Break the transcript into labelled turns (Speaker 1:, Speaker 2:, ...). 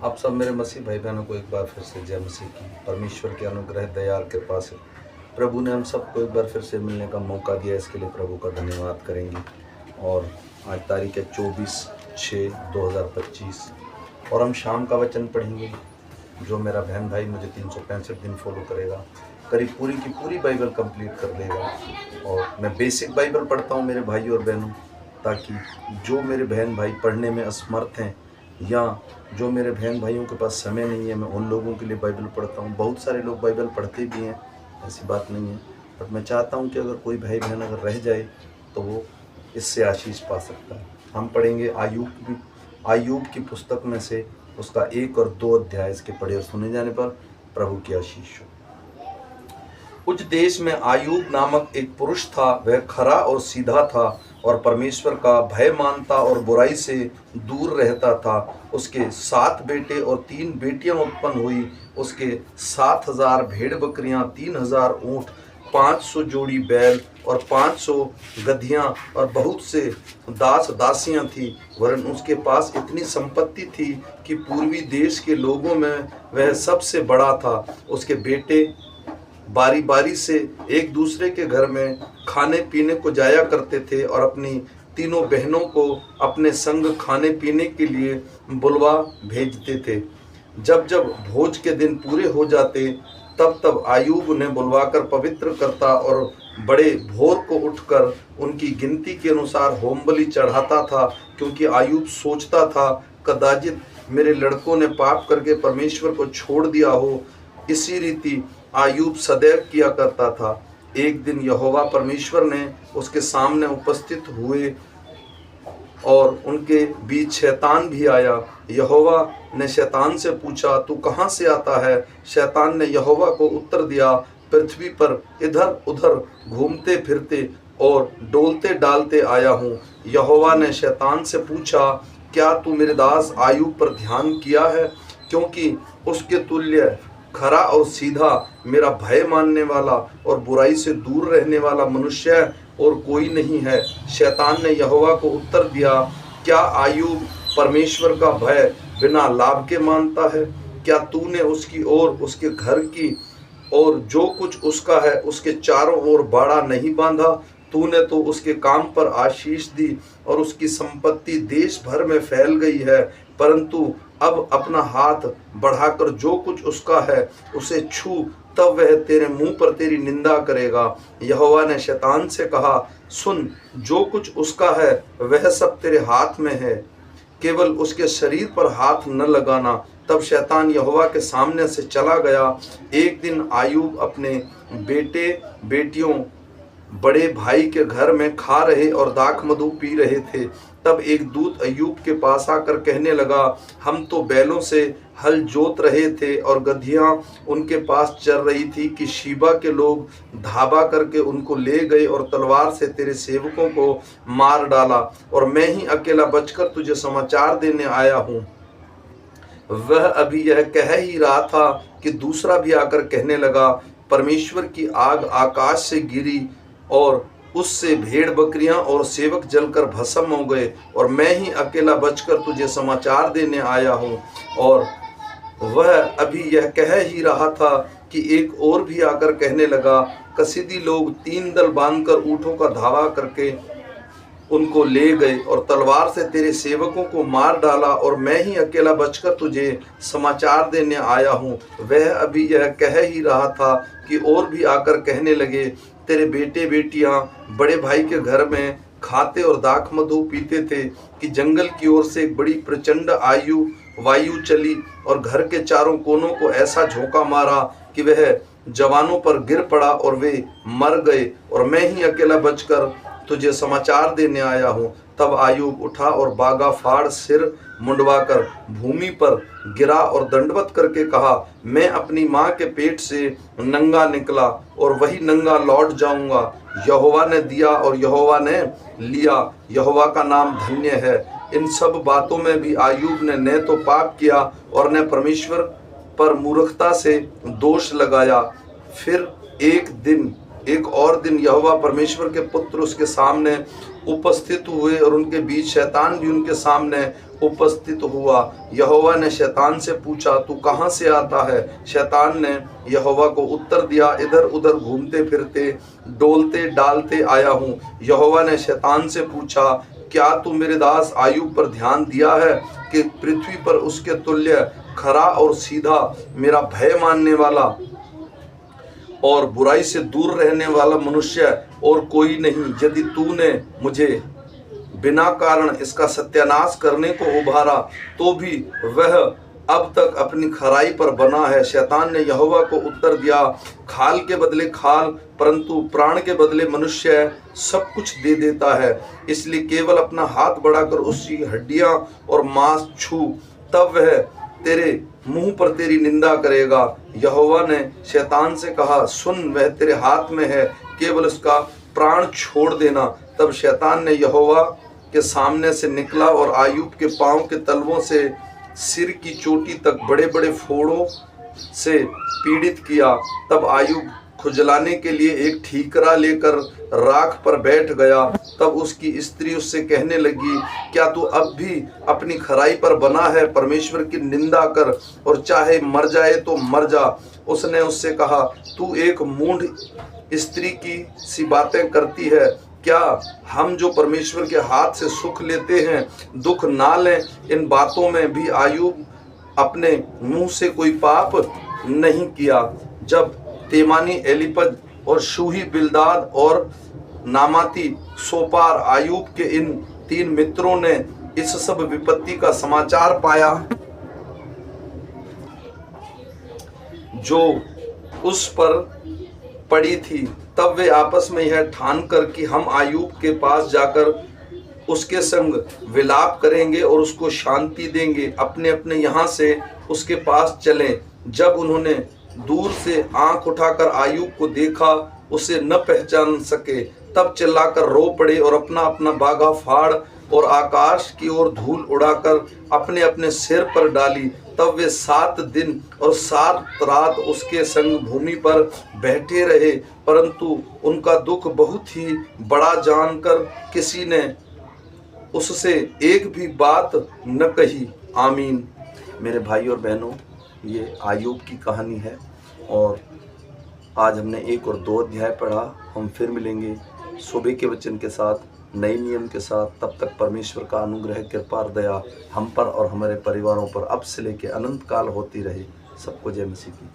Speaker 1: आप सब मेरे मसीह भाई बहनों को एक बार फिर से जय मसीह की। परमेश्वर के अनुग्रह दया और कृपा से प्रभु ने हम सबको एक बार फिर से मिलने का मौका दिया, इसके लिए प्रभु का धन्यवाद करेंगे। और आज तारीख है 24/6/2025 और हम शाम का वचन पढ़ेंगे। जो मेरा बहन भाई मुझे 365 दिन फॉलो करेगा, करीब पूरी की पूरी बाइबल कंप्लीट कर देगा। और मैं बेसिक बाइबल पढ़ता हूँ मेरे भाई और बहनों, ताकि जो मेरे बहन भाई पढ़ने में असमर्थ हैं या जो मेरे बहन भाइयों के पास समय नहीं है, मैं उन लोगों के लिए बाइबल पढ़ता हूँ। बहुत सारे लोग बाइबल पढ़ते भी हैं, ऐसी बात नहीं है, बट मैं चाहता हूँ कि अगर कोई भाई बहन अगर रह जाए तो वो इससे आशीष पा सकता है। हम पढ़ेंगे आयूब की पुस्तक में से उसका 1 और 2 अध्याय। इसके पढ़े और सुने जाने पर प्रभु की आशीष हो। उस देश में आयूब नामक एक पुरुष था। वह खरा और सीधा था और परमेश्वर का भय मानता और बुराई से दूर रहता था। उसके 7 बेटे और 3 बेटियां उत्पन्न हुई। उसके 7,000 भेड़ बकरियां, 3,000 ऊँट, 500 जोड़ी बैल और 500 गधियां और बहुत से दास दासियां थी। वरन उसके पास इतनी संपत्ति थी कि पूर्वी देश के लोगों में वह सबसे बड़ा था। उसके बेटे बारी बारी से एक दूसरे के घर में खाने पीने को जाया करते थे और अपनी तीनों बहनों को अपने संग खाने पीने के लिए बुलवा भेजते थे। जब जब भोज के दिन पूरे हो जाते तब तब आयूब उन्हें बुलवाकर पवित्र करता और बड़े भोर को उठकर उनकी गिनती के अनुसार होमबलि चढ़ाता था, क्योंकि आयूब सोचता था कदाचित मेरे लड़कों ने पाप करके परमेश्वर को छोड़ दिया हो। इसी रीति आयूब सदैव किया करता था। एक दिन यहोवा परमेश्वर ने उसके सामने उपस्थित हुए और उनके बीच शैतान भी आया। यहोवा ने शैतान से पूछा, तू कहाँ से आता है? शैतान ने यहोवा को उत्तर दिया, पृथ्वी पर इधर उधर घूमते फिरते और डोलते डालते आया हूँ। यहोवा ने शैतान से पूछा, क्या तू मेरे दास आयूब पर ध्यान किया है? क्योंकि उसके तुल्य खरा और सीधा, मेरा भय मानने वाला और बुराई से दूर रहने वाला मनुष्य और कोई नहीं है। शैतान ने यहोवा को उत्तर दिया, क्या आयूब परमेश्वर का भय बिना लाभ के मानता है? क्या तूने उसकी ओर, उसके घर की और जो कुछ उसका है उसके चारों ओर बाड़ा नहीं बांधा? तूने तो उसके काम पर आशीष दी और उसकी संपत्ति देश भर में फैल गई है, परंतु अब अपना हाथ बढ़ाकर जो कुछ उसका है उसे छू, तब वह तेरे मुंह पर तेरी निंदा करेगा। यहोवा ने शैतान से कहा, सुन, जो कुछ उसका है वह सब तेरे हाथ में है, केवल उसके शरीर पर हाथ न लगाना। तब शैतान यहोवा के सामने से चला गया। एक दिन आयूब अपने बेटे बेटियों बड़े भाई के घर में खा रहे और दाख मधु पी रहे थे। तब एक दूत अय्यूब के पास आकर कहने लगा, हम तो बैलों से हल जोत रहे थे और गधियां उनके पास चर रही थी कि शीबा के लोग धावा करके उनको ले गए और तलवार से तेरे सेवकों को मार डाला, और मैं ही अकेला बचकर तुझे समाचार देने आया हूँ। वह अभी यह कह ही रहा था कि दूसरा भी आकर कहने लगा, परमेश्वर की आग आकाश से गिरी और उससे भेड़ बकरियां और सेवक जलकर भस्म हो गए, और मैं ही अकेला बचकर तुझे समाचार देने आया हूँ। और वह अभी यह कह ही रहा था कि एक और भी आकर कहने लगा, कसीदी लोग 3 दल बांधकर ऊँटों का धावा करके उनको ले गए और तलवार से तेरे सेवकों को मार डाला, और मैं ही अकेला बचकर तुझे समाचार देने आया हूँ। वह अभी यह कह ही रहा था कि और भी आकर कहने लगे, तेरे बेटे बेटियां बड़े भाई के घर में खाते और दाख मधु पीते थे कि जंगल की ओर से एक बड़ी प्रचंड वायु चली और घर के चारों कोनों को ऐसा झोंका मारा कि वह जवानों पर गिर पड़ा और वे मर गए, और मैं ही अकेला बचकर तुझे समाचार देने आया हूँ। तब आयूब उठा और बागा फाड़ सिर मुंडवाकर भूमि पर गिरा और दंडवत करके कहा, मैं अपनी माँ के पेट से नंगा निकला और वही नंगा लौट जाऊंगा। यहोवा ने दिया और यहोवा ने लिया, यहोवा का नाम धन्य है। इन सब बातों में भी आयूब ने न तो पाप किया और न परमेश्वर पर मूर्खता से दोष लगाया। फिर एक और दिन यहोवा परमेश्वर के पुत्र उसके सामने उपस्थित हुए और उनके बीच शैतान भी उनके सामने उपस्थित हुआ। यहोवा ने शैतान से पूछा, तू कहाँ से आता है? शैतान ने यहोवा को उत्तर दिया, इधर उधर घूमते फिरते डोलते डालते आया हूँ। यहोवा ने शैतान से पूछा, क्या तू मेरे दास आयूब पर ध्यान दिया है कि पृथ्वी पर उसके तुल्य खरा और सीधा, मेरा भय मानने वाला और बुराई से दूर रहने वाला मनुष्य और कोई नहीं? यदि तूने मुझे बिना कारण इसका सत्यानाश करने को उभारा तो भी वह अब तक अपनी खराई पर बना है। शैतान ने यहोवा को उत्तर दिया, खाल के बदले खाल, परंतु प्राण के बदले मनुष्य सब कुछ दे देता है। इसलिए केवल अपना हाथ बढ़ाकर उसकी हड्डियां और मांस छू, तब वह तेरे मुंह पर तेरी निंदा करेगा। यहोवा ने शैतान से कहा, सुन, वह तेरे हाथ में है, केवल उसका प्राण छोड़ देना। तब शैतान ने यहोवा के सामने से निकला और आयूब के पांव के तलवों से सिर की चोटी तक बड़े बड़े फोड़ों से पीड़ित किया। तब आयूब खुजलाने के लिए एक ठीकरा लेकर राख पर बैठ गया। तब उसकी स्त्री उससे कहने लगी, क्या तू अब भी अपनी खराई पर बना है? परमेश्वर की निंदा कर और चाहे मर जाए तो मर जा। उसने उससे कहा, तू एक मूढ़ स्त्री की सी बातें करती है। क्या हम जो परमेश्वर के हाथ से सुख लेते हैं दुख ना लें? इन बातों में भी आयूब अपने मुंह से कोई पाप नहीं किया। जब तेमानी एलीपज और शूही बिल्दाद और नामाती सोपार आयूब के इन 3 मित्रों ने इस सब विपत्ति का समाचार पाया जो उस पर पड़ी थी, तब वे आपस में यह ठान कर कि हम आयूब के पास जाकर उसके संग विलाप करेंगे और उसको शांति देंगे, अपने अपने यहाँ से उसके पास चलें। जब उन्होंने दूर से आंख उठाकर आयूब को देखा, उसे न पहचान सके, तब चिल्लाकर रो पड़े और अपना अपना बागा फाड़ और आकाश की ओर धूल उड़ाकर अपने अपने सिर पर डाली। तब वे 7 दिन और 7 रात उसके संग भूमि पर बैठे रहे, परंतु उनका दुख बहुत ही बड़ा जानकर किसी ने उससे एक भी बात न कही। आमीन। मेरे भाई और बहनों, ये आयूब की कहानी है और आज हमने 1 और 2 अध्याय पढ़ा। हम फिर मिलेंगे सुबह के वचन के साथ, नए नियम के साथ। तब तक परमेश्वर का अनुग्रह, कृपा और दया हम पर और हमारे परिवारों पर अब से लेकर अनंत काल होती रहे। सबको जय मसीह की।